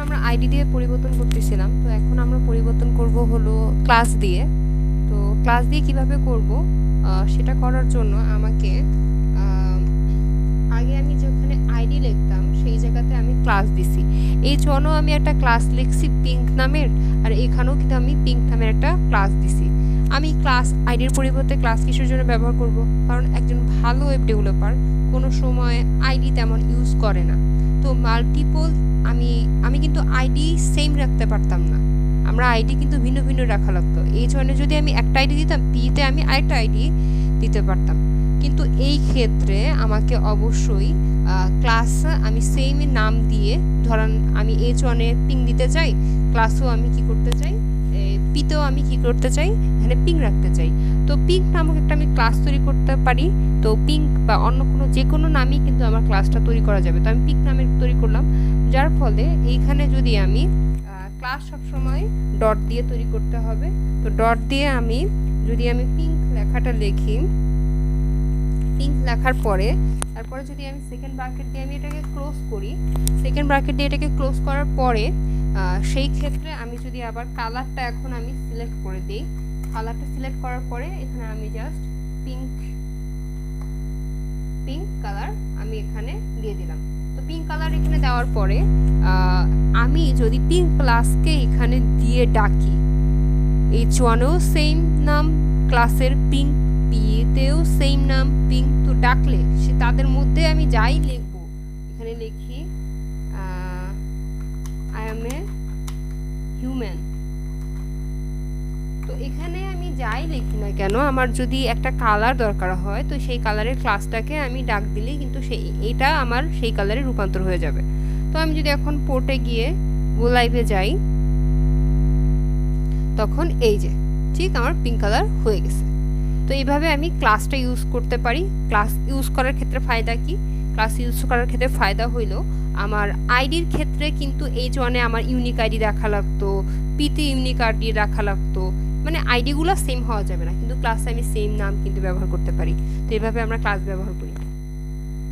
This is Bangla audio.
আমরা আইডি দিয়ে পরিবর্তন করতেছিলাম, তো এখন আমরা পরিবর্তন করব হলো ক্লাস দিয়ে। তো ক্লাস দিয়ে কিভাবে করব, সেটা করার জন্য আমাকে আগে আমি যেখানে আইডি লিখতাম সেই জায়গাতে আমি ক্লাস দিছি। এই জন্য আমি একটা ক্লাস লিখছি পিঙ্ক নামের, আর এখানেও কিন্তু আমি পিঙ্ক নামের একটা ক্লাস দিছি। আমি ক্লাস আইডির পরিবর্তে ক্লাস কিসের জন্য ব্যবহার করব, কারণ একজন ভালো ওয়েব ডেভেলপার কোনো সময় আইডি তেমন ইউজ করে না। তো মাল্টিপল আমি কিন্তু আইডি সেম রাখতে পারতাম না, আমরা আইডি কিন্তু ভিন্ন ভিন্ন রাখা লাগতো। এই জন্য যদি আমি একটা আইডি দিতাম, পিতে আমি আরেকটা আইডি দিতে পারতাম। কিন্তু এই ক্ষেত্রে আমাকে অবশ্যই ক্লাস আমি সেম নাম দিয়ে, ধরেন আমি H1-এ পিং দিতে চাই, ক্লাসও আমি কি করতে চাই, পিতেও আমি কি করতে চাই, এখানে পিং রাখতে চাই। তো পিং নামক একটা আমি ক্লাস তৈরি করতে পারি। তো পিং বা অন্য কোনো যে কোনো নামই কিন্তু আমার ক্লাসটা তৈরি করা যাবে। তো আমি পিং নামের তৈরি করলাম, যার ফলে এইখানে যদি আমি ক্লাস সবসময় ডট দিয়ে তৈরি করতে হবে। তো ডট দিয়ে আমি যদি আমি পিঙ্ক লেখাটা লিখি, পিঙ্ক লেখার পরে তারপরে যদি আমি সেকেন্ড ব্র্যাকেট দিয়ে আমি এটাকে ক্লোজ করি, সেকেন্ড ব্র্যাকেট দিয়ে এটাকে ক্লোজ করার পরে সেই ক্ষেত্রে আমি যদি আবার কালারটা এখন আমি সিলেক্ট করে দিই, কালারটা সিলেক্ট করার পরে এখানে আমি জাস্ট পিঙ্ক কালার আমি এখানে দিয়ে দিলাম। তো পিঙ্ক কালার এখানে দেওয়ার পরে আমি যদি পিঙ্ক ক্লাসকে এখানে দিয়ে ডাকি, H1-এও সেম নাম ক্লাসের পিঙ্ক, পিতেও সেম নাম পিঙ্ক, তো ডাকলে সে তাদের মধ্যে আমি যাই লিখবো, এখানে লিখি আই এম এ হিউম্যান। তো এখানে আমি যাই লিখি না কেন, আমার যদি একটা কালার দরকার হয় তো সেই কালারের ক্লাসটাকে আমি ডাক দিলেই কিন্তু এটা আমার সেই কালারে রূপান্তর হয়ে যাবে। তো আমি যদি এখন পোর্টে গিয়ে গো লাইভে যাই, তখন এই যে ঠিক আমার পিঙ্ক কালার হয়ে গেছে। তো এইভাবে আমি ক্লাসটা ইউজ করতে পারি। ক্লাস ইউজ করার ক্ষেত্রে ফায়দা কি, ক্লাস ইউজ করার ক্ষেত্রে ফায়দা হইলো আমার আইডির ক্ষেত্রে কিন্তু H1-এ আমার ইউনিক আইডি রাখা লাগতো, পিতে ইউনিক আইডি রাখা লাগতো, মানে আইডিগুলো সেম হওয়া যাবে না, কিন্তু ক্লাসে আমি সেম নাম কিন্তু ব্যবহার করতে পারি। তো এইভাবে আমরা ক্লাস ব্যবহার করি।